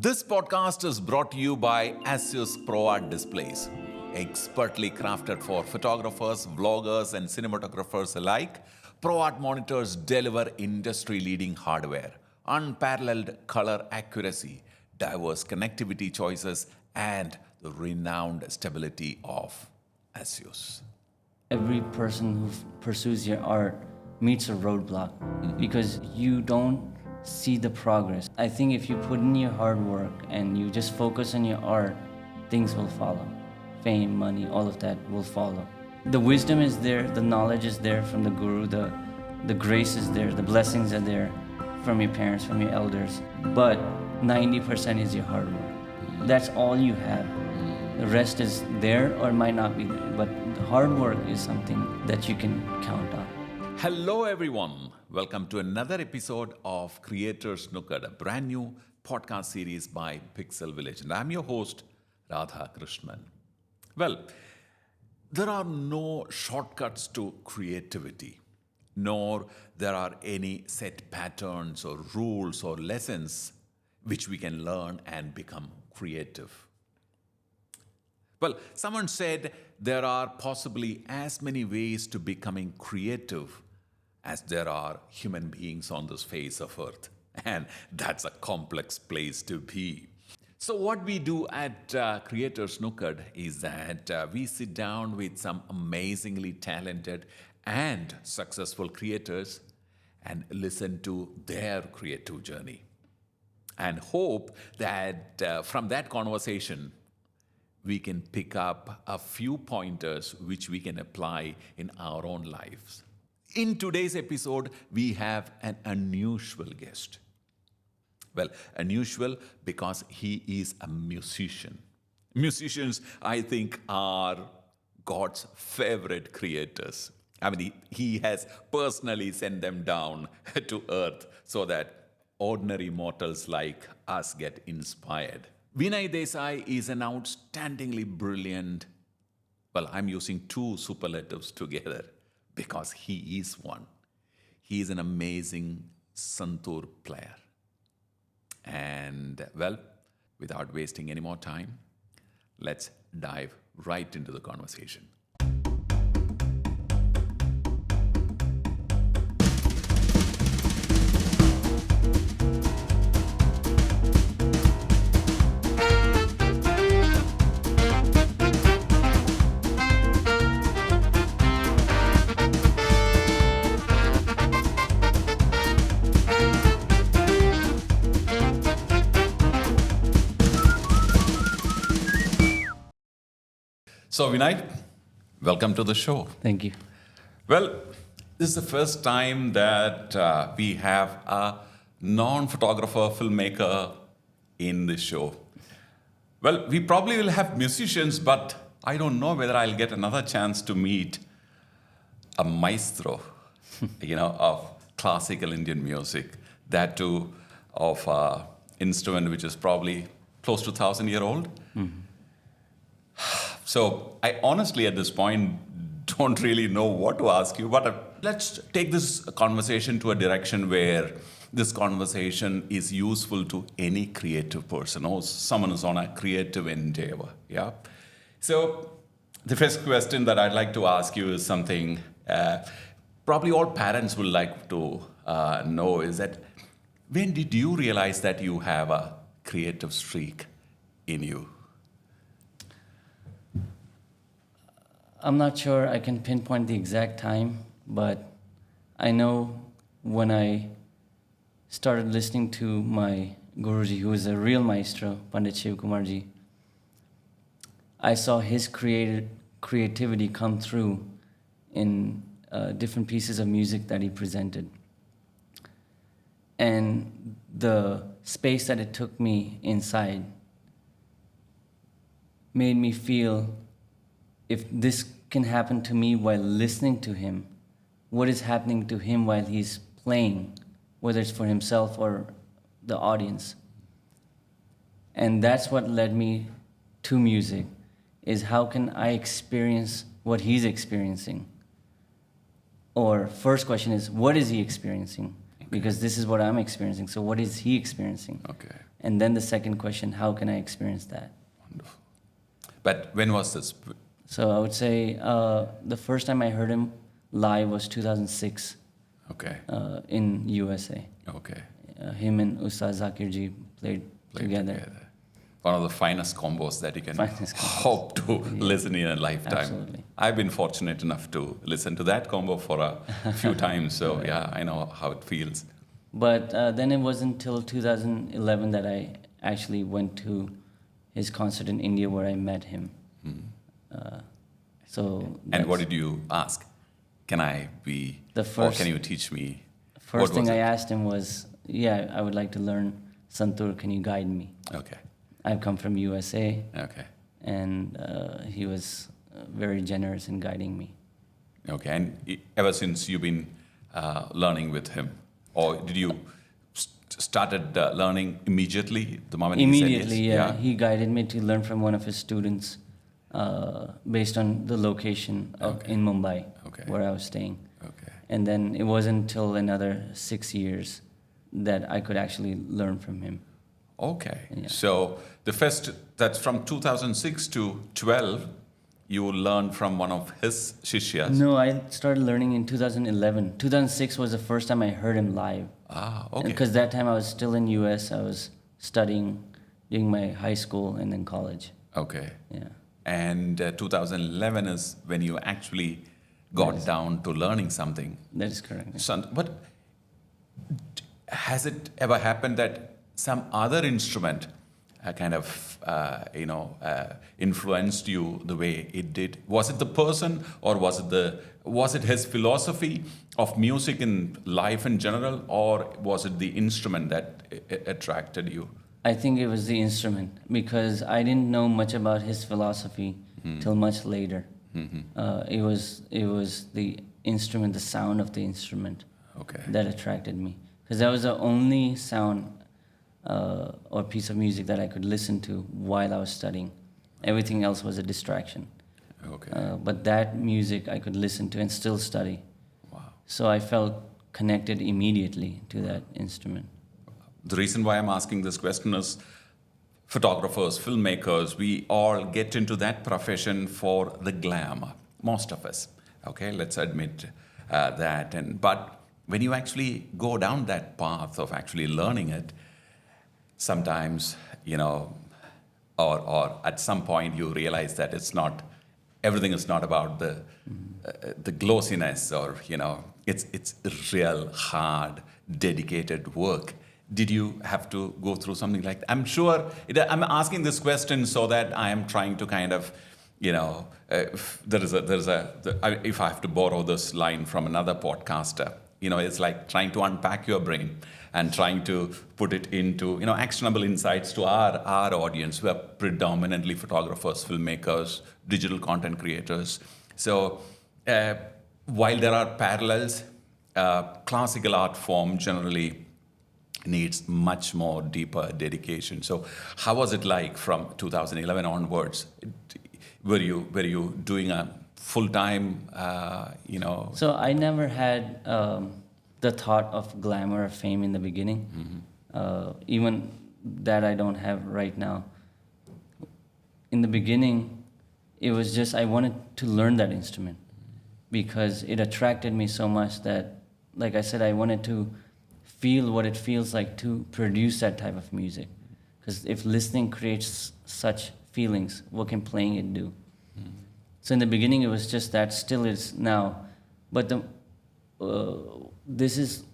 This podcast is brought to you by ASUS ProArt Displays, expertly crafted for photographers, vloggers, and cinematographers alike. ProArt monitors deliver industry-leading hardware, unparalleled color accuracy, diverse connectivity choices, and the renowned stability of ASUS. Every person who pursues your art meets a roadblock because you don't see the progress. I think if you put in your hard work and you just focus on your art, things will follow. Fame, money, all of that will follow. The wisdom is there, the knowledge is there from the guru, the grace is there, the blessings are there from your parents, from your elders. But 90% is your hard work. That's all you have. The rest is there or might not be there, but the hard work is something that you can count on. Hello, everyone. Welcome to another episode of Creators Snooker, a brand new podcast series by Pixel Viilage. And I'm your host, Radha Krishnan. Well, there are no shortcuts to creativity, nor there are any set patterns or rules or lessons which we can learn and become creative. Well, someone said there are possibly as many ways to becoming creative as there are human beings on this face of earth. And that's a complex place to be. So what we do at Creators Snooker is that we sit down with some amazingly talented and successful creators and listen to their creative journey. And hope that from that conversation, we can pick up a few pointers which we can apply in our own lives. In today's episode, we have an unusual guest. Well, unusual because he is a musician. Musicians, I think, are God's favorite creators. I mean, he has personally sent them down to earth so that ordinary mortals like us get inspired. Vinay Desai is an outstandingly brilliant, well, I'm using two superlatives together because he is one. He is an amazing Santoor player. And, well, without wasting any more time, let's dive right into the conversation. So, Vinay, welcome to the show. Thank you. Well, this is the first time that we have a non-photographer filmmaker in this show. Well, we probably will have musicians, but I don't know whether I'll get another chance to meet a maestro, of classical Indian music. That too of an instrument which is probably close to 1,000-year-old. Mm-hmm. So I honestly, at this point, don't really know what to ask you, but let's take this conversation to a direction where this conversation is useful to any creative person or someone who's on a creative endeavor, yeah? So the first question that I'd like to ask you is something probably all parents would like to know is that when did you realize that you have a creative streak in you? I'm not sure I can pinpoint the exact time, but I know when I started listening to my Guruji, who is a real maestro, Pandit Shivkumar Ji, I saw his creativity come through in different pieces of music that he presented. And the space that it took me inside made me feel, if this can happen to me while listening to him, what is happening to him while he's playing, whether it's for himself or the audience? And that's what led me to music, is how can I experience what he's experiencing? Or first question is, what is he experiencing? Okay. Because this is what I'm experiencing, so what is he experiencing? Okay. And then the second question, how can I experience that? Wonderful. But when was this? So I would say the first time I heard him live was 2006 Okay. in USA. Okay. Him and Ustad Zakir ji played together. One of the finest combos that you can Finest combos. hope to listen in a lifetime. Absolutely. I've been fortunate enough to listen to that combo for a few times, so yeah, I know how it feels. But then it wasn't until 2011 that I actually went to his concert in India where I met him. So And what did you ask? Can I be, The or first- can you teach me? first What thing was I it? asked him was, yeah, I would like to learn Santoor. Can you guide me? Okay, I've come from USA, okay, and he was very generous in guiding me. okay. And ever since you've been learning with him, or did you started learning immediately the moment he said Immediately, yes? yeah. He guided me to learn from one of his students based on the location in Mumbai, Okay. where I was staying. Okay. And then it wasn't until another 6 years that I could actually learn from him. Okay. Yeah. So the first, that's from 2006 to 12, you learned from one of his shishyas. No, I started learning in 2011. 2006 was the first time I heard him live. Ah, okay. Because that time I was still in US. I was studying, doing my high school and then college. Okay. Yeah. And 2011 is when you actually got down to learning something. That is correct. But has it ever happened that some other instrument kind of, influenced you the way it did? Was it the person, or was it his philosophy of music in life in general, or was it the instrument that attracted you? I think it was the instrument because I didn't know much about his philosophy till much later. It was the instrument, the sound of the instrument Okay. that attracted me because that was the only sound or piece of music that I could listen to while I was studying. Everything else was a distraction. Okay. But that music I could listen to and still study. Wow. So I felt connected immediately to that instrument. The reason why I'm asking this question is photographers, filmmakers, we all get into that profession for the glamour, most of us. Okay, let's admit that. But when you actually go down that path of actually learning it, sometimes, or at some point you realize that everything is not about the glossiness, or it's real hard, dedicated work. Did you have to go through something like that? I'm sure I'm asking this question so that I am trying to kind of, if I have to borrow this line from another podcaster, it's like trying to unpack your brain and trying to put it into, actionable insights to our audience, who are predominantly photographers, filmmakers, digital content creators. So while there are parallels, classical art form generally needs much more deeper dedication. So how was it like from 2011 onwards? Were you doing a full-time, So I never had the thought of glamour or fame in the beginning. Even that I don't have right now. In the beginning, it was just I wanted to learn that instrument because it attracted me so much that, like I said, I wanted to feel what it feels like to produce that type of music. Because if listening creates such feelings, what can playing it do? So in the beginning, it was just that, still is now. But this is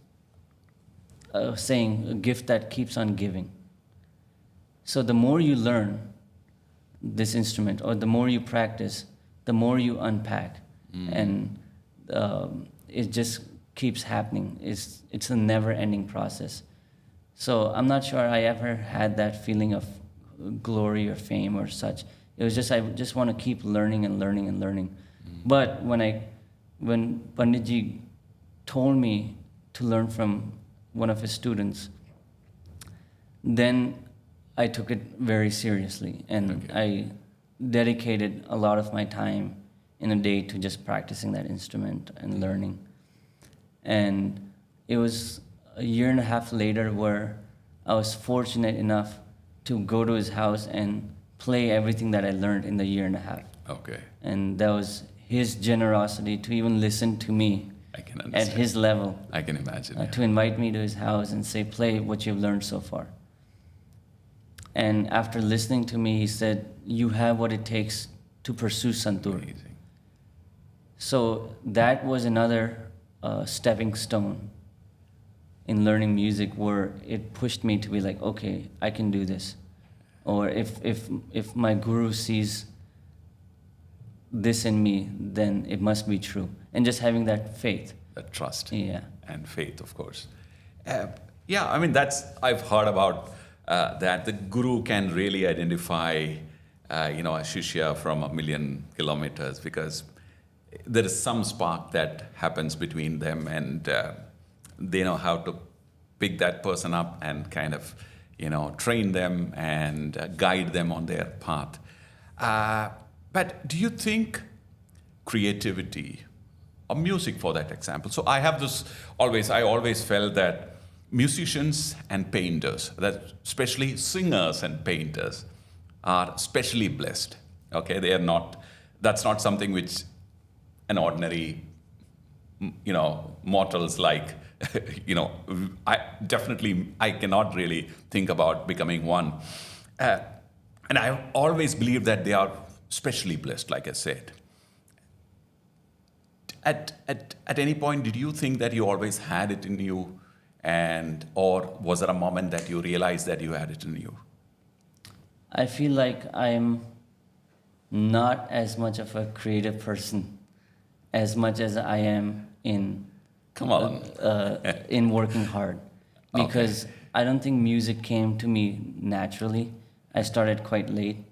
a saying, a gift that keeps on giving. So the more you learn this instrument, or the more you practice, the more you unpack. And it just keeps happening. It's a never-ending process. So I'm not sure I ever had that feeling of glory or fame or such. It was just I just want to keep learning and learning and learning. But when Panditji told me to learn from one of his students, then I took it very seriously, and I dedicated a lot of my time in a day to just practicing that instrument and learning. And it was a year and a half later where I was fortunate enough to go to his house and play everything that I learned in the year and a half. Okay. And that was his generosity to even listen to me I can at understand. his level, I can imagine. to invite me to his house and say, play what you've learned so far. And after listening to me, he said, you have what it takes to pursue Santoor. Amazing. So that was another stepping stone in learning music, where it pushed me to be like, okay, I can do this. Or if my guru sees this in me, then it must be true. And just having that faith. That trust. Yeah. And faith, of course. Yeah, I mean, I've heard about that the guru can really identify, a shishya from a million kilometers, because there is some spark that happens between them, and they know how to pick that person up and kind of, train them and guide them on their path. But do you think creativity, or music for that example? So I always felt that musicians and painters, that especially singers and painters, are specially blessed. Okay, that's not something which an ordinary, mortals like, I cannot really think about becoming one. And I always believe that they are specially blessed, like I said. At any point, did you think that you always had it in you, or was there a moment that you realized that you had it in you? I feel like I'm not as much of a creative person as much as I am in Come on. in working hard, because I don't think music came to me naturally. I started quite late.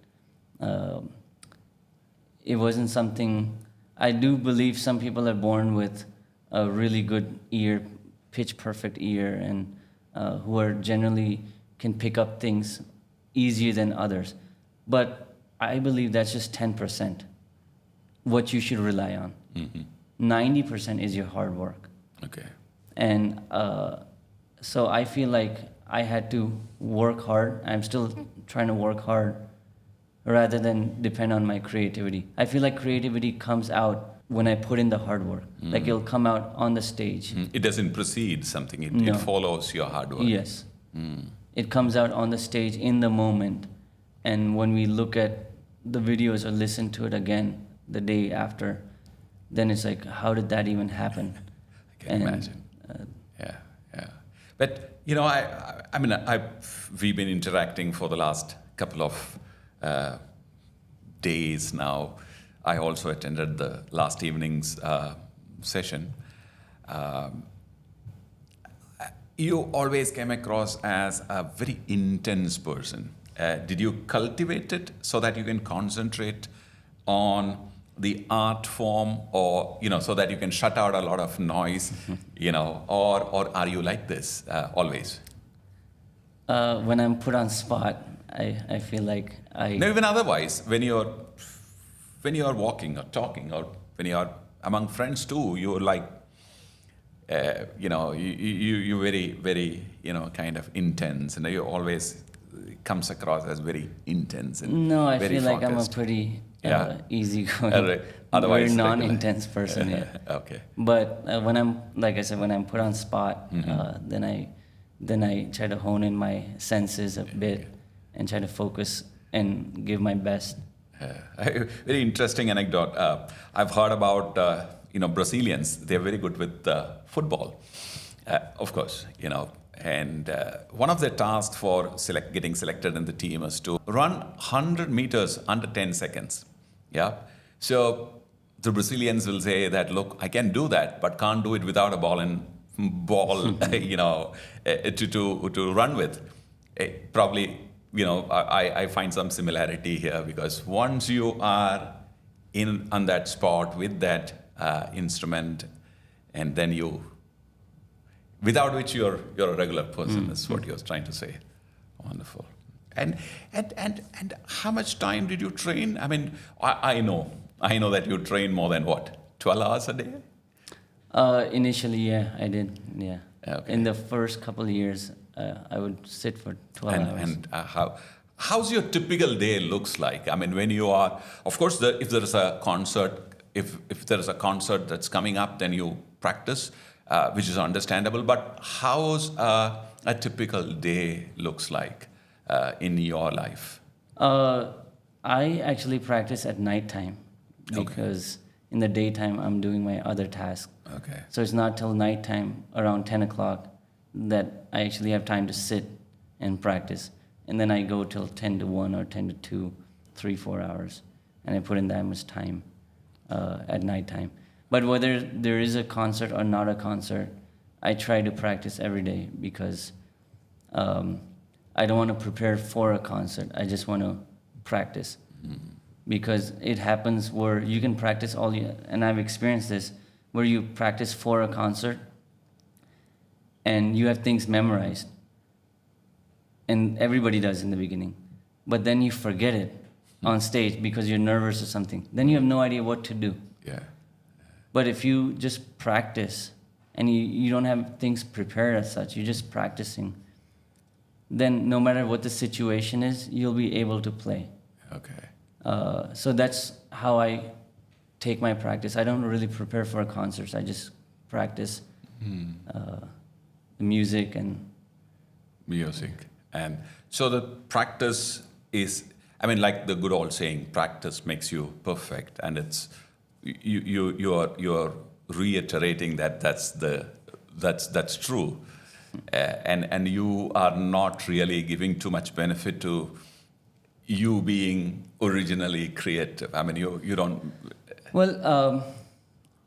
It wasn't something. I do believe some people are born with a really good ear, pitch perfect ear, and who are generally can pick up things easier than others. But I believe that's just 10% what you should rely on. 90% is your hard work. Okay. And so I feel like I had to work hard. I'm still trying to work hard rather than depend on my creativity. I feel like creativity comes out when I put in the hard work. Like it'll come out on the stage. It doesn't precede something. It No. follows your hard work. Yes. It comes out on the stage in the moment. And when we look at the videos or listen to it again the day after, then it's like, how did that even happen? I can imagine. Yeah. But we've been interacting for the last couple of days now. I also attended the last evening's session. You always came across as a very intense person. Did you cultivate it so that you can concentrate on the art form, or so that you can shut out a lot of noise, or are you like this always? When I'm put on spot, I feel like No, even otherwise, when you're walking or talking, or when you're among friends too, you're like, you very, very, kind of intense, and you always comes across as very intense and No, I very feel like I'm a focused. pretty Yeah. easygoing, Otherwise, very regular. non-intense person. Yeah. Okay. But when I'm, like I said, when I'm put on spot, then I try to hone in my senses a bit and try to focus and give my best. Very interesting anecdote. I've heard about Brazilians. They're very good with football, of course. And one of their tasks for getting selected in the team is to run 100 meters under 10 seconds. Yeah. So the Brazilians will say that, look, I can do that, but can't do it without a ball, to run with. Probably, I find some similarity here, because once you are on that spot with that instrument, and then without which you're a regular person, is what you're trying to say. Wonderful. And how much time did you train? I mean, I know that you train more than 12 hours a day? Initially, yeah, I did. Yeah. Okay. In the first couple of years, I would sit for 12 hours. And how's your typical day looks like? I mean, when you are, of course, if there is a concert, if there is a concert that's coming up, then you practice, which is understandable. But how's a typical day looks like in your life? I actually practice at nighttime because in the daytime I'm doing my other tasks. Okay. So it's not till nighttime around 10 o'clock that I actually have time to sit and practice. And then I go till 10 to 1 or 10 to 2, 3, 4 hours. And I put in that much time at nighttime. But whether there is a concert or not a concert, I try to practice every day because I don't want to prepare for a concert. I just want to practice. Because it happens where you can practice and I've experienced this, where you practice for a concert and you have things memorized. And everybody does in the beginning. But then you forget it on stage because you're nervous or something. Then you have no idea what to do. Yeah. But if you just practice and you don't have things prepared as such, you're just practicing, then no matter what the situation is, you'll be able to play. Okay. So that's how I take my practice. I don't really prepare for concerts. I just practice the music and music. And so the practice is, I mean, like the good old saying, practice makes you perfect. And it's you're reiterating that that's true. And you are not really giving too much benefit to you being originally creative. I mean, you don't. Well,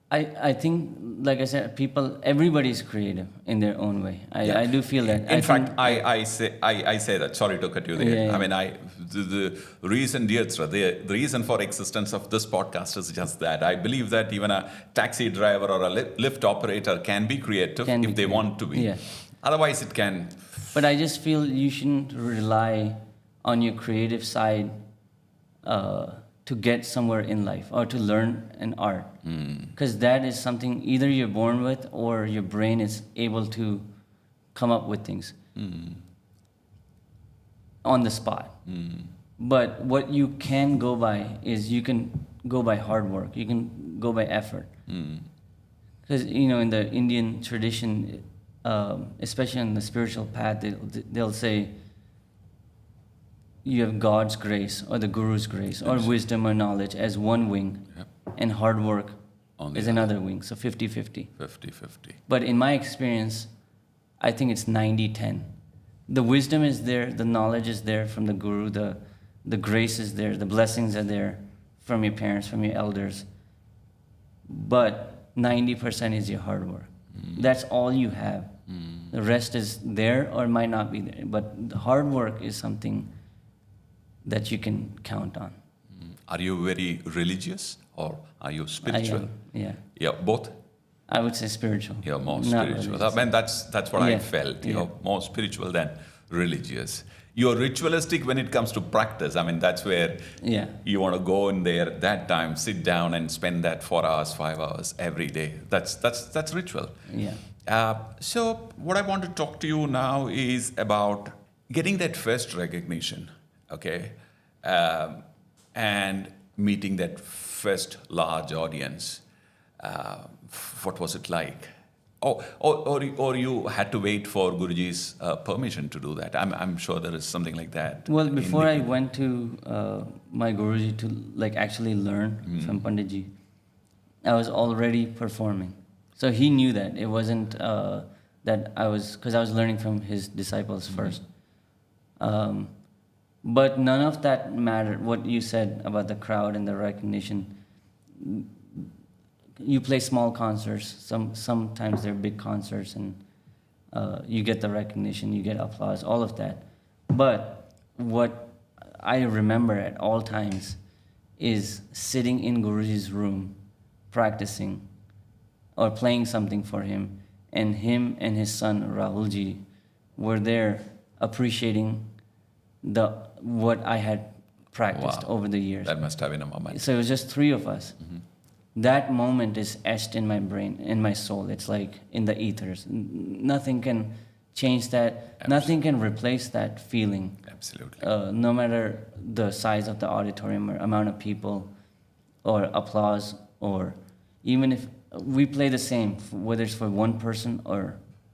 I think, like I said, everybody's creative in their own way. I do feel that. In fact, I say that. Sorry to cut you there. Yeah. I mean, the reason, dear Sra, the reason for existence of this podcast is just that. I believe that even a taxi driver or a lift operator can be creative if they want to be. Yeah. Otherwise, it can. But I just feel you shouldn't rely on your creative side to get somewhere in life or to learn an art. Because that is something either you're born with or your brain is able to come up with things on the spot. But what you can go by is you can go by hard work. You can go by effort. Because, in the Indian tradition, especially on the spiritual path, they'll say, you have God's grace or the Guru's grace or wisdom or knowledge as one wing, and hard work is another wing, so 50-50. 50-50. But in my experience, I think it's 90-10. The wisdom is there, the knowledge is there from the Guru, the grace is there, the blessings are there from your parents, from your elders. But 90% is your hard work. That's all you have. The rest is there or might not be there. But the hard work is something that you can count on. Are you very religious or are you spiritual? I am, yeah. Yeah, both? I would say spiritual. You're more Not spiritual. religious. I mean, that's what I felt. Yeah. You're more spiritual than religious. You're ritualistic when it comes to practice. I mean, that's where you want to go in there at that time, sit down and spend that 4 hours, 5 hours every day. That's ritual. Yeah. So what I want to talk to you now is about getting that first recognition, okay, and meeting that first large audience. What was it like? Or you had to wait for Guruji's permission to do that. I'm sure there is something like that. Well, before I went to my Guruji to actually learn from Panditji, I was already performing. So he knew that. It wasn't that because I was learning from his disciples first. But none of that mattered, what you said about the crowd and the recognition. You play small concerts, sometimes they're big concerts, and you get the recognition, you get applause, all of that. But what I remember at all times is sitting in Guruji's room, practicing, or playing something for him and his son Rahulji were there appreciating what I had practiced over the years. That must have been a moment. So it was just 3 of us. That moment is etched in my brain, in my soul. It's like in the ethers. Nothing can change that. Nothing can replace that feeling. Absolutely. No matter the size of the auditorium or amount of people or applause, or even if we play the same, whether it's for one person or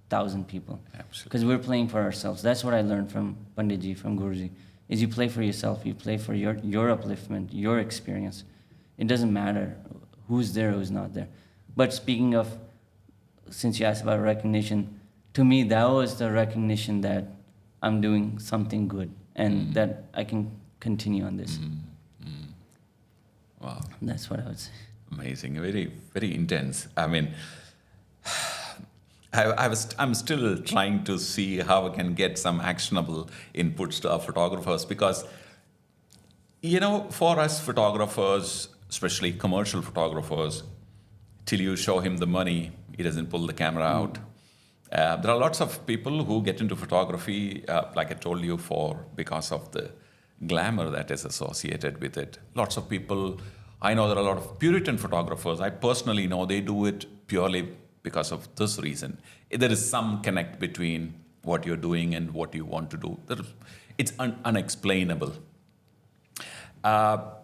1,000 people. Absolutely. Because we're playing for ourselves. That's what I learned from Panditji, from Guruji, is you play for yourself, you play for your upliftment, your experience. It doesn't matter who's there, who's not there. But speaking of, since you asked about recognition, to me that was the recognition that I'm doing something good and that I can continue on this. Wow. That's what I would say. Amazing. Very, very intense. I mean, I'm still trying to see how I can get some actionable inputs to our photographers, because, for us photographers, especially commercial photographers, till you show him the money, he doesn't pull the camera out. There are lots of people who get into photography, like I told you, because of the glamour that is associated with it. Lots of people, I know there are a lot of Puritan photographers, I personally know they do it purely because of this reason. There is some connect between what you're doing and what you want to do. It's unexplainable. But,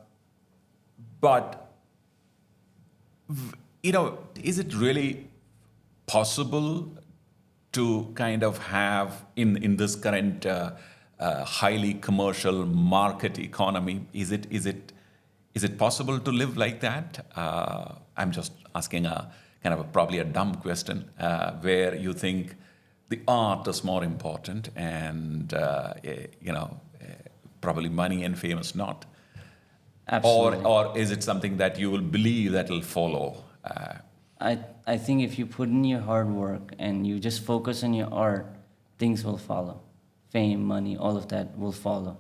is it really possible to kind of have, in this current highly commercial market economy, is it possible to live like that? I'm just asking probably a dumb question, where you think the art is more important and probably money and fame is not. Absolutely. Or is it something that you will believe that will follow? I think if you put in your hard work and you just focus on your art, things will follow. Fame, money, all of that will follow.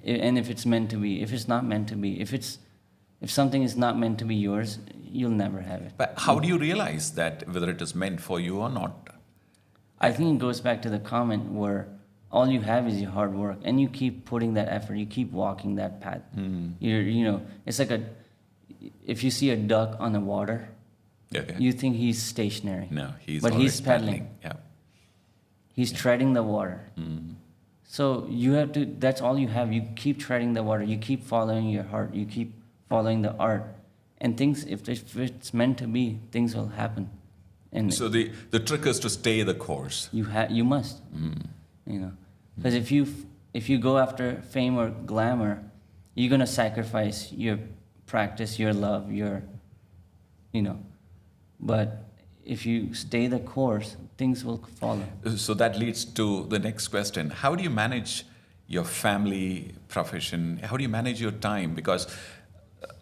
And if it's meant to be, if it's not meant to be, if something is not meant to be yours, you'll never have it. But how do you realize that whether it is meant for you or not? I think it goes back to the comment where all you have is your hard work, and you keep putting that effort, you keep walking that path. It's like if you see a duck on the water, Okay. you think he's stationary. No, he's but always he's pedaling. Yeah. He's treading the water. So you have to, that's all you have. You keep treading the water. You keep following your heart. You keep following the art. And things, if it's meant to be, things will happen. And So the trick is to stay the course. you must. Because if you go after fame or glamour, you're going to sacrifice your practice, your love, but if you stay the course, things will follow. So that leads to the next question. How do you manage your family profession? How do you manage your time? Because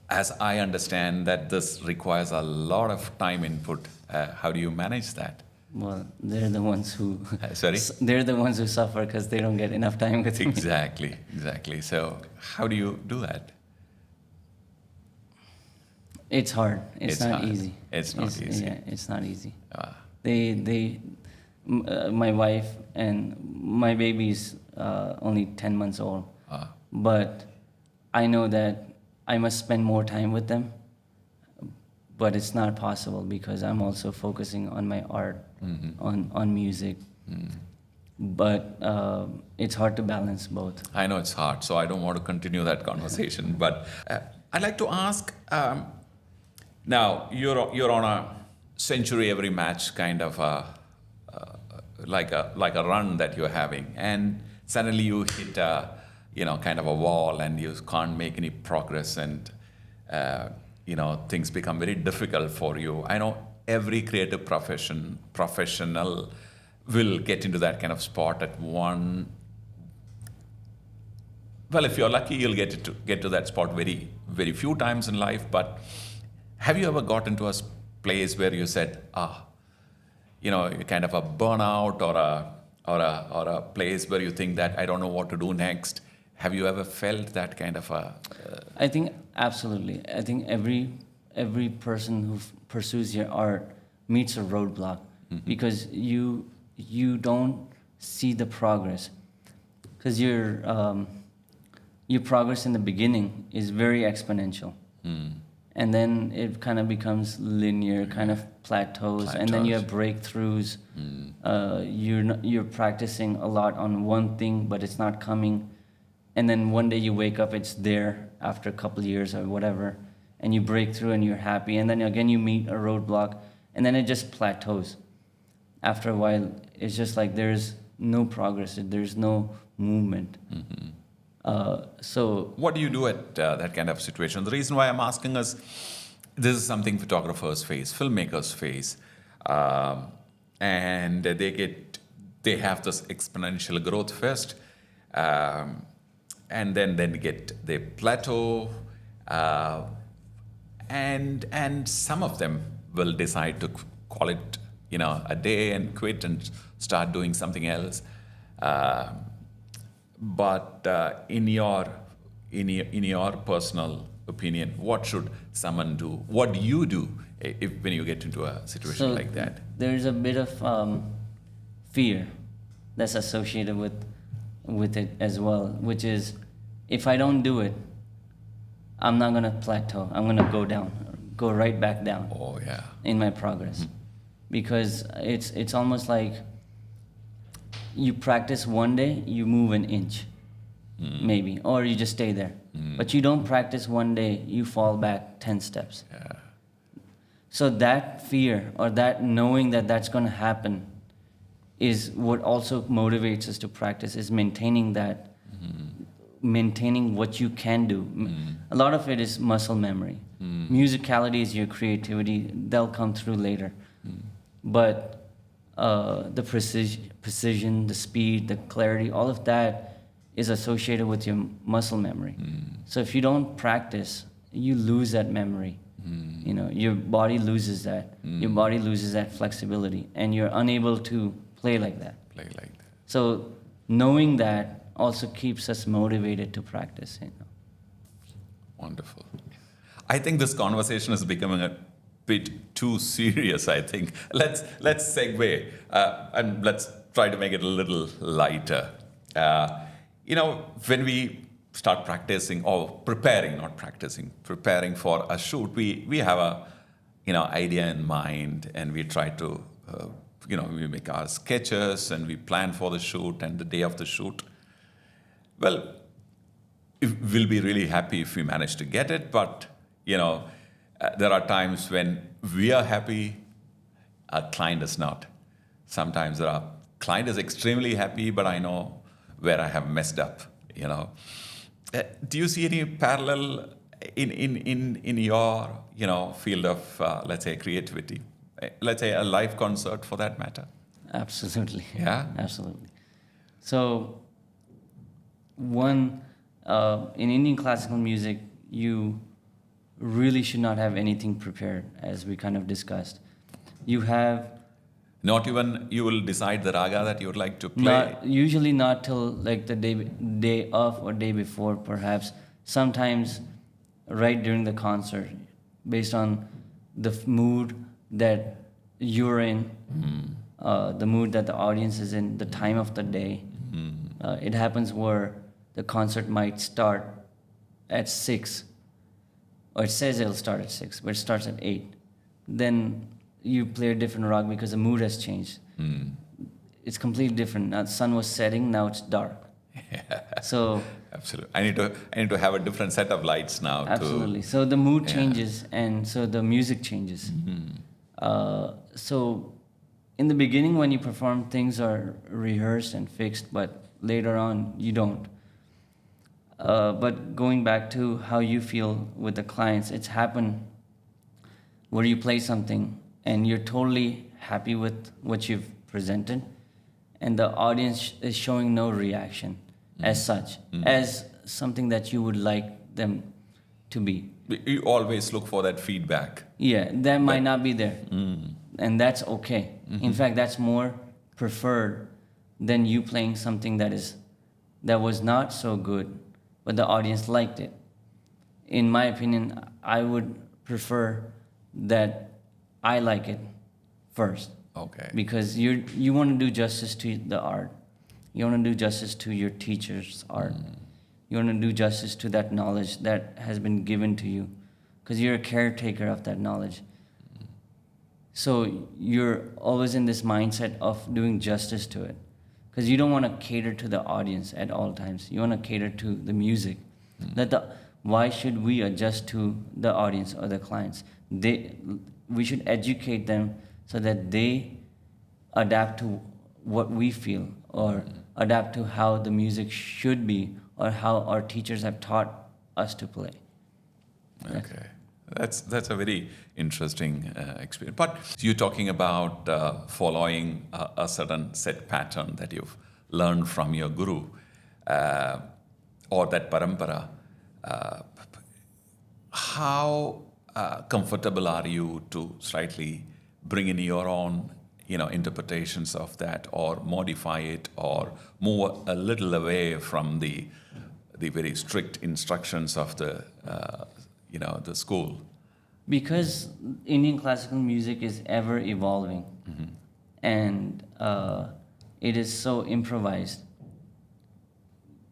as I understand that this requires a lot of time input. How do you manage that? Well, they're the ones who Sorry? they're the ones who suffer because they don't get enough time with me. Exactly. So how do you do that? It's hard. It's not hard. easy. It's not easy. Yeah, it's not easy. My wife and my baby's only 10 months old. But I know that I must spend more time with them. But it's not possible because I'm also focusing on my art, on music. But it's hard to balance both. I know it's hard, so I don't want to continue that conversation. But I'd like to ask, now you're on a century every match kind of like a run that you're having, and suddenly you hit kind of a wall and you can't make any progress, and things become very difficult for you. I know every creative professional will get into that kind of spot at one. Well, if you're lucky, you'll get to that spot very, very few times in life. But have you ever got into a place where you said, kind of a burnout, or a place where you think that I don't know what to do next? Have you ever felt that kind of a? I think absolutely. I think every person who pursues your art meets a roadblock because you don't see the progress, because your progress in the beginning is very exponential, and then it kind of becomes linear, kind of plateaus, and then you have breakthroughs. You're practicing a lot on one thing, but it's not coming, and then one day you wake up, it's there after a couple of years or whatever, and you break through and you're happy, and then again you meet a roadblock, and then it just plateaus. After a while, it's just like there's no progress, there's no movement. So what do you do at that kind of situation? The reason why I'm asking is this is something photographers face, filmmakers face, and they have this exponential growth first, and then they plateau, and some of them will decide to call it a day and quit and start doing something else. But in your personal opinion, what should someone do? What do you do when you get into a situation like that? There's a bit of fear that's associated with it as well, which is if I don't do it, I'm not gonna plateau. I'm gonna go right back down. Oh yeah. In my progress, because it's almost like you practice one day, you move an inch, maybe, or you just stay there. But you don't practice one day, you fall back 10 steps. Yeah. So that fear or that knowing that that's going to happen is what also motivates us to practice, is maintaining that, maintaining what you can do. A lot of it is muscle memory. Musicality is your creativity. They'll come through later. But the precision, the speed, the clarity, all of that is associated with your muscle memory. So if you don't practice, you lose that memory. Your body loses that. Your body loses that flexibility, and you're unable to play like that. So knowing that also keeps us motivated to practice. Wonderful. I think this conversation is becoming a bit too serious. I think let's segue and let's try to make it a little lighter. When we start practicing or preparing, not practicing, preparing for a shoot, we have a idea in mind, and we try to we make our sketches and we plan for the shoot and the day of the shoot. Well, we'll be really happy if we manage to get it, but there are times when we are happy, a client is not. Sometimes client is extremely happy, but I know where I have messed up. Do you see any parallel in your field of let's say creativity? Let's say a live concert for that matter. Absolutely. Yeah. Absolutely. So, in Indian classical music, you really should not have anything prepared, as we kind of discussed. You have... Not even you will decide the raga that you would like to play? Usually not till like the day of or day before, perhaps. Sometimes right during the concert, based on the mood that you're in, the mood that the audience is in, the time of the day. It happens where the concert might start at 6, or it says it'll start at 6, but it starts at 8. Then you play a different rag because the mood has changed. It's completely different. Now the sun was setting, now it's dark. So absolutely, I need to have a different set of lights now. Absolutely. So the mood changes, and so the music changes. So in the beginning, when you perform, things are rehearsed and fixed, but later on you don't. But going back to how you feel with the clients, it's happened where you play something and you're totally happy with what you've presented, and the audience is showing no reaction as such, as something that you would like them to be. You always look for that feedback. Yeah, that might not be there. And that's okay. In fact, that's more preferred than you playing something that was not so good, but the audience liked it. In my opinion, I would prefer that I like it first. Okay. Because you want to do justice to the art. You want to do justice to your teacher's art. You want to do justice to that knowledge that has been given to you because you're a caretaker of that knowledge. So you're always in this mindset of doing justice to it, because you don't want to cater to the audience at all times. You want to cater to the music. Why should we adjust to the audience or the clients? We should educate them so that they adapt to what we feel, or adapt to how the music should be, or how our teachers have taught us to play. Okay, that's a very interesting experience. But you're talking about following a certain set pattern that you've learned from your guru, or that parampara. How comfortable are you to slightly bring in your own, interpretations of that, or modify it, or move a little away from the very strict instructions of the the school? Because Indian classical music is ever evolving, and it is so improvised.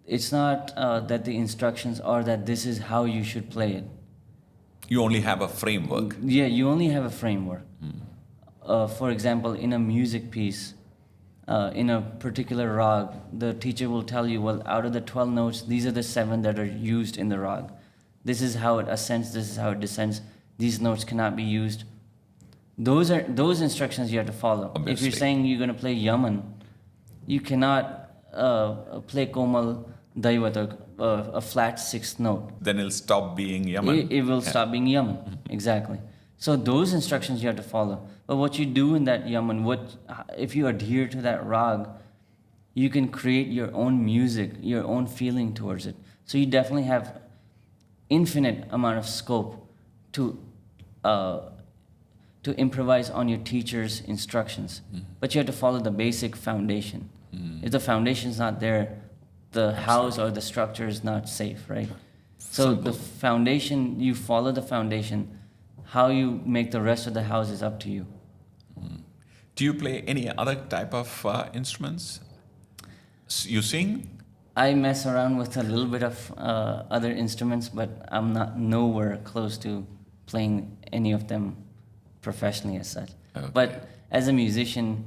It's not that the instructions are that this is how you should play it. You only have a framework. Yeah, you only have a framework. For example, in a music piece, in a particular rag, the teacher will tell you, well, out of the 12 notes, these are the 7 that are used in the rag. This is how it ascends, this is how it descends. These notes cannot be used. Those instructions you have to follow. Obviously. If you're saying you're going to play Yaman, you cannot play Komal Daivat, a flat 6th note. Then it'll stop being Yaman. It will stop being Yaman, exactly. So those instructions you have to follow. But what you do in that Yaman, if you adhere to that rag, you can create your own music, your own feeling towards it. So you definitely have infinite amount of scope to improvise on your teacher's instructions. But you have to follow the basic foundation. If the foundation is not there, the house or the structure is not safe, right? So Simple. the foundation, you follow the foundation. How you make the rest of the house is up to you. Do you play any other type of instruments? You sing? I mess around with a little bit of other instruments, but I'm not nowhere close to playing any of them professionally as such. Okay. But as a musician,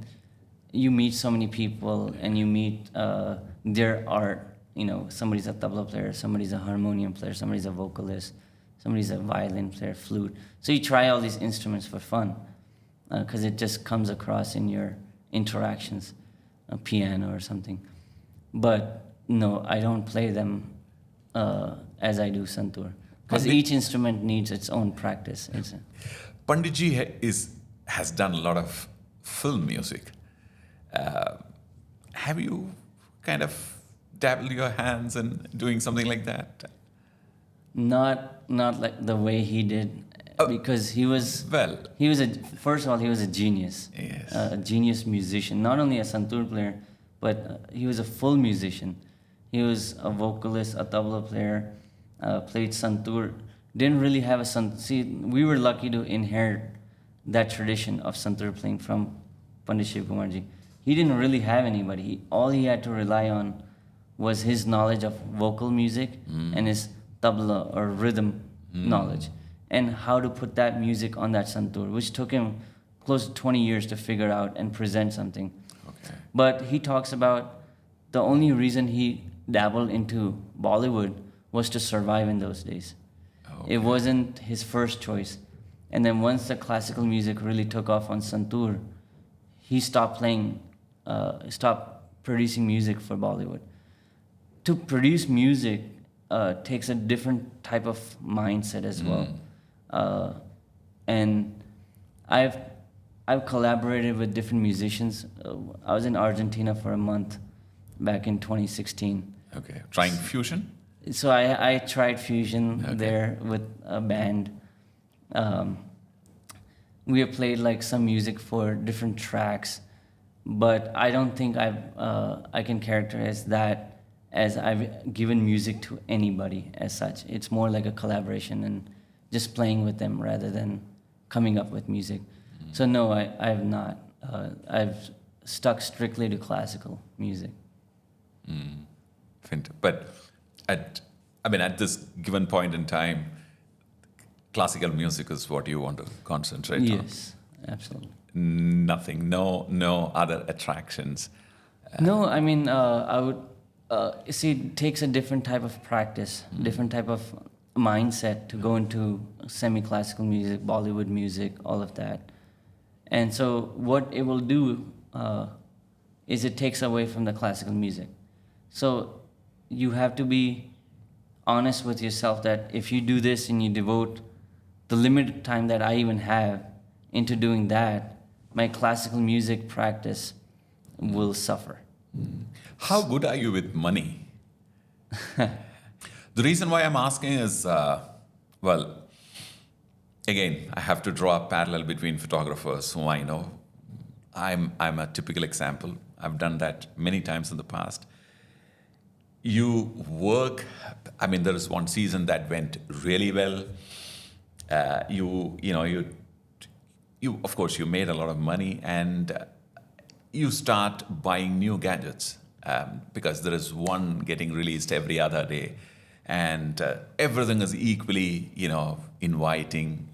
you meet so many people and you meet their art. Somebody's a tabla player, somebody's a harmonium player, somebody's a vocalist, somebody's a violin player, flute. So you try all these instruments for fun, because it just comes across in your interactions, a piano or something. But no, I don't play them as I do Santoor, because each instrument needs its own practice. Panditji has done a lot of film music. Have you kind of dabbled your hands in doing something like that? Not like the way he did, because he was first of all, he was a genius. Yes. A genius musician, not only a Santoor player, but he was a full musician. He was a vocalist, a tabla player, played Santoor. Didn't really have a Santoor. See, we were lucky to inherit that tradition of Santoor playing from Pandit Shivkumar ji. He didn't really have anybody. All he had to rely on was his knowledge of vocal music and his tabla or rhythm knowledge, and how to put that music on that Santoor, which took him close to 20 years to figure out and present something. Okay. But he talks about the only reason he dabbled into Bollywood was to survive in those days. Okay. It wasn't his first choice. And then once the classical music really took off on Santoor, he stopped producing music for Bollywood. To produce music takes a different type of mindset as well. And I've collaborated with different musicians. I was in Argentina for a month back in 2016. Okay. Trying fusion? So I tried fusion there with a band. We have played like some music for different tracks, but I don't think I can characterize that as I've given music to anybody as such. It's more like a collaboration and just playing with them rather than coming up with music. So no, I have not. I've stuck strictly to classical music. But at this given point in time, classical music is what you want to concentrate on. Yes, absolutely. Nothing, no other attractions. No, I mean, I would see. It takes a different type of practice, different type of mindset to go into semi-classical music, Bollywood music, all of that. And so, what it will do is it takes away from the classical music. So, you have to be honest with yourself that if you do this and you devote the limited time that I even have into doing that, my classical music practice will suffer. How good are you with money? The reason why I'm asking is, well, again, I have to draw a parallel between photographers whom I know. I'm a typical example. I've done that many times in the past. You work, I mean, there is one season that went really well. You of course, you made a lot of money, and you start buying new gadgets because there is one getting released every other day, and everything is equally, inviting.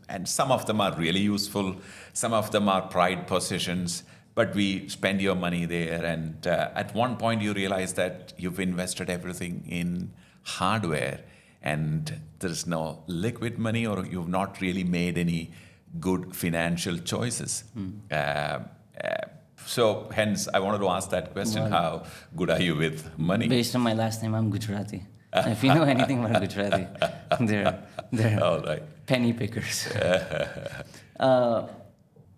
And some of them are really useful, some of them are pride possessions. But we spend your money there, and at one point you realize that you've invested everything in hardware, and there's no liquid money, or you've not really made any good financial choices. So hence, I wanted to ask that question: Well, how good are you with money? based on my last name, I'm Gujarati. If you know anything about Gujarati, they're All right. penny pickers.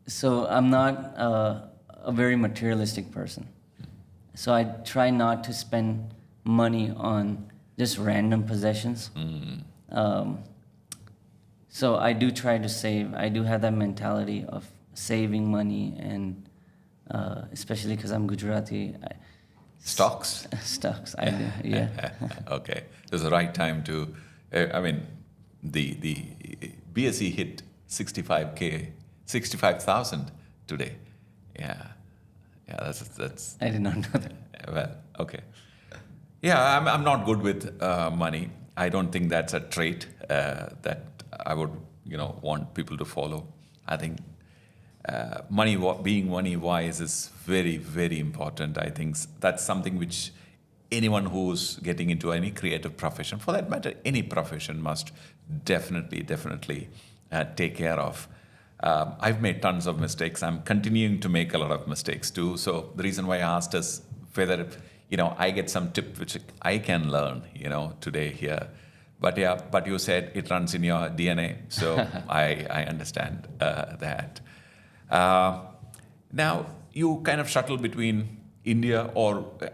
So I'm not a very materialistic person. So I try not to spend money on just random possessions. So I do try to save. I do have that mentality of saving money, and especially because I'm Gujarati. Stocks? Stocks, I do, yeah. Okay. There's the right time to, the BSE hit 65,000 today. Yeah, that's. I did not know that. Well, okay. Yeah, I'm not good with money. I don't think that's a trait that I would, want people to follow. I think being money wise is very, very important. I think that's something which anyone who's getting into any creative profession, for that matter, any profession, must definitely take care of. I've made tons of mistakes. I'm continuing to make a lot of mistakes too. So the reason why I asked is whether, I get some tip which I can learn, today here. But yeah, but you said it runs in your DNA. So I understand that. Now, you kind of shuttle between India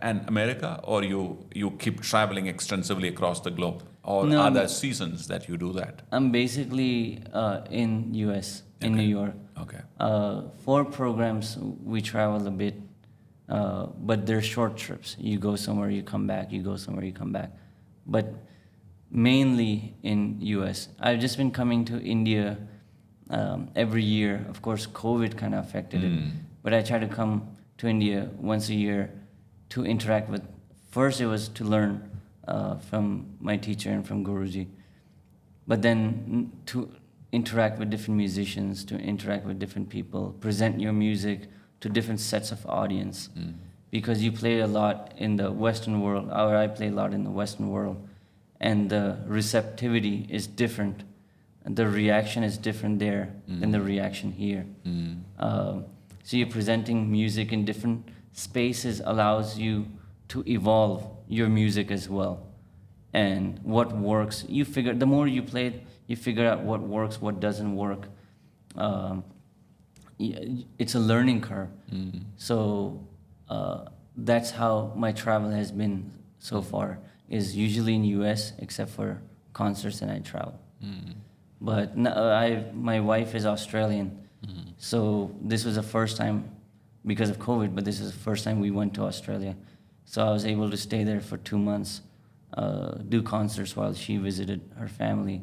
and America, or you keep traveling extensively across the globe? Or No, are there seasons that you do that? I'm basically in US, in New York. Okay. For programs, we travel a bit, but they're short trips. You go somewhere, you come back. You go somewhere, you come back. But mainly in US. I've just been coming to India every year. Of course, COVID kind of affected it, but I try to come to India once a year to interact with. First, it was to learn from my teacher and from Guruji, but then to interact with different musicians, to interact with different people, present your music to different sets of audience, because you play a lot in the Western world, or I play a lot in the Western world, and the receptivity is different. The reaction is different there than the reaction here. So you're presenting music in different spaces allows you to evolve your music as well. And what works, the more you play it, you figure out what works, what doesn't work. It's a learning curve. So that's how my travel has been so far, is usually in US, except for concerts, and I travel. But my wife is Australian, so this was the first time, because of COVID, but this is the first time we went to Australia. So I was able to stay there for 2 months, do concerts while she visited her family.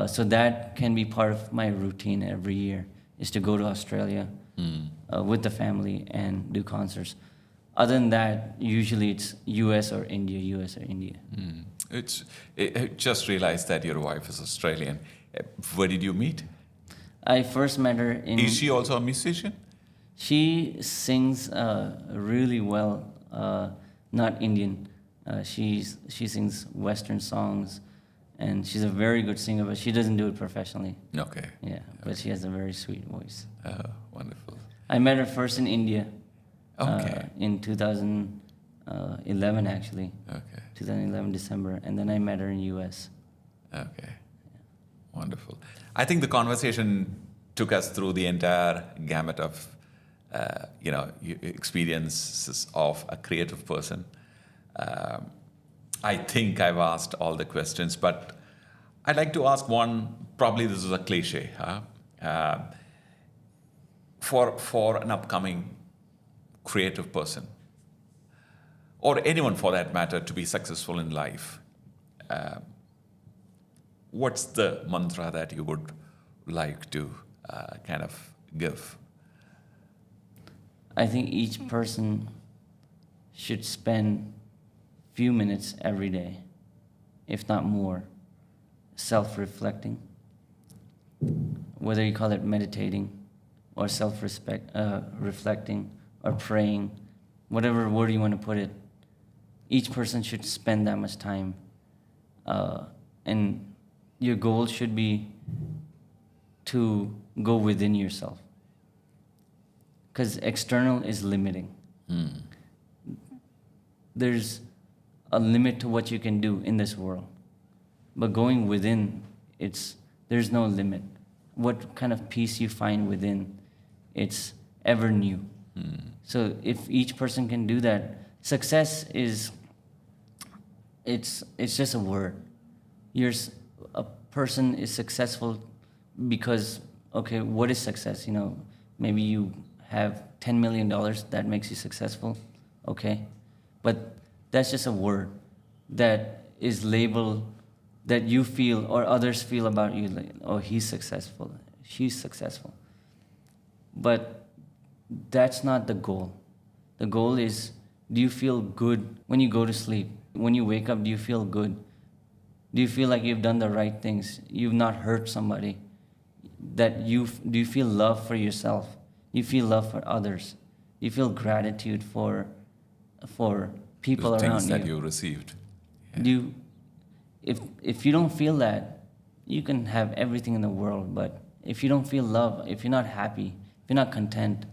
So that can be part of my routine every year, is to go to Australia with the family and do concerts. Other than that, usually it's US or India, US or India. I just realized that your wife is Australian. Where did you meet? I first met her in. Is she also a musician? She sings really well, not Indian. She sings Western songs, and she's a very good singer, but she doesn't do it professionally. Okay. Yeah, but she has a very sweet voice. Wonderful. I met her first in India. Okay. In 2011, actually. Okay. 2011 December, and then I met her in US. Okay. Wonderful. I think the conversation took us through the entire gamut of, experiences of a creative person. I think I've asked all the questions, but I'd like to ask one. Probably this is a cliche, huh? For an upcoming creative person, or anyone for that matter, to be successful in life, what's the mantra that you would like to kind of give? I think each person should spend few minutes every day, if not more, self-reflecting. Whether you call it meditating or reflecting or praying, whatever word you want to put it, each person should spend that much time. And your goal should be to go within yourself. Because external is limiting. There's a limit to what you can do in this world. But going within, there's no limit. What kind of peace you find within, it's ever new. So if each person can do that, success is, it's just a word. A person is successful because, okay, what is success? Maybe you have $10 million, that makes you successful, okay? But that's just a word that is labeled, that you feel or others feel about you, like, oh, he's successful, she's successful. But that's not the goal. The goal is, do you feel good when you go to sleep? When you wake up, do you feel good? Do you feel like you've done the right things? You've not hurt somebody? Do you feel love for yourself? Do you feel love for others? Do you feel gratitude for people The around things that you? you received. Yeah. If you don't feel that, you can have everything in the world, but if you don't feel love, if you're not happy, if you're not content,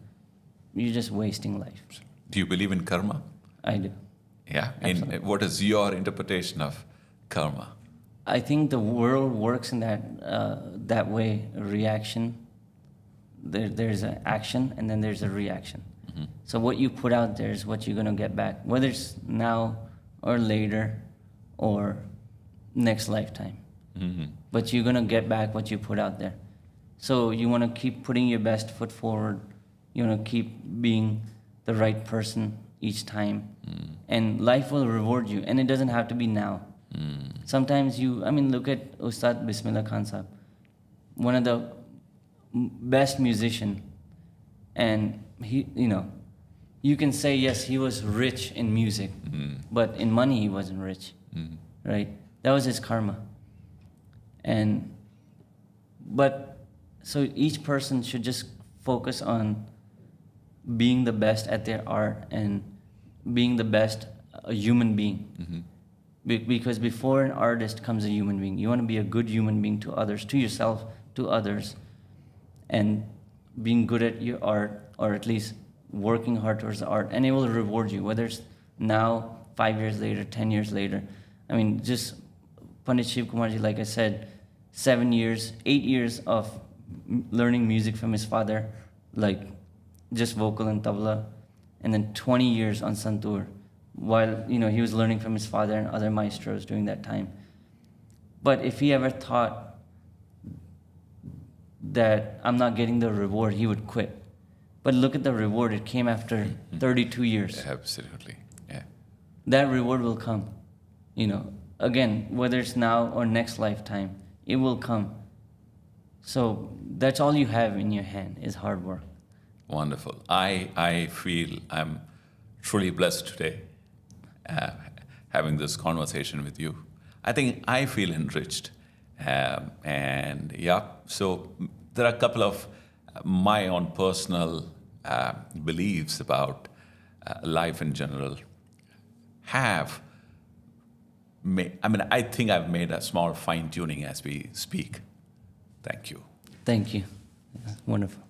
you're just wasting life. Do you believe in karma? I do. Yeah. Absolutely. What is your interpretation of karma? I think the world works in that way, a reaction. There's an action, and then there's a reaction. So what you put out there is what you're going to get back, whether it's now or later or next lifetime. But you're going to get back what you put out there. So you want to keep putting your best foot forward. You want to keep being the right person each time. And life will reward you. And it doesn't have to be now. Sometimes look at Ustad Bismillah Khan Sahab, one of the best musician. And he, you can say, yes, he was rich in music, but in money he wasn't rich, right? That was his karma. So each person should just focus on being the best at their art and being the best a human being. Because before an artist comes a human being, you want to be a good human being to others, to yourself, to others, and being good at your art, or at least working hard towards the art, and it will reward you, whether it's now, 5 years later, 10 years later. Just Pandit Shivkumar Ji, like I said, 8 years of learning music from his father, like just vocal and tabla, and then 20 years on Santoor, while he was learning from his father and other maestros during that time. But if he ever thought that I'm not getting the reward, he would quit. But look at the reward, it came after 32 years. Absolutely, yeah. That reward will come. Again, whether it's now or next lifetime, it will come. So that's all you have in your hand is hard work. Wonderful. I feel I'm truly blessed today having this conversation with you. I think I feel enriched. And yeah, so there are a couple of my own personal beliefs about life in general have I think I've made a small fine tuning as we speak. Thank you. Thank you. Yeah, wonderful.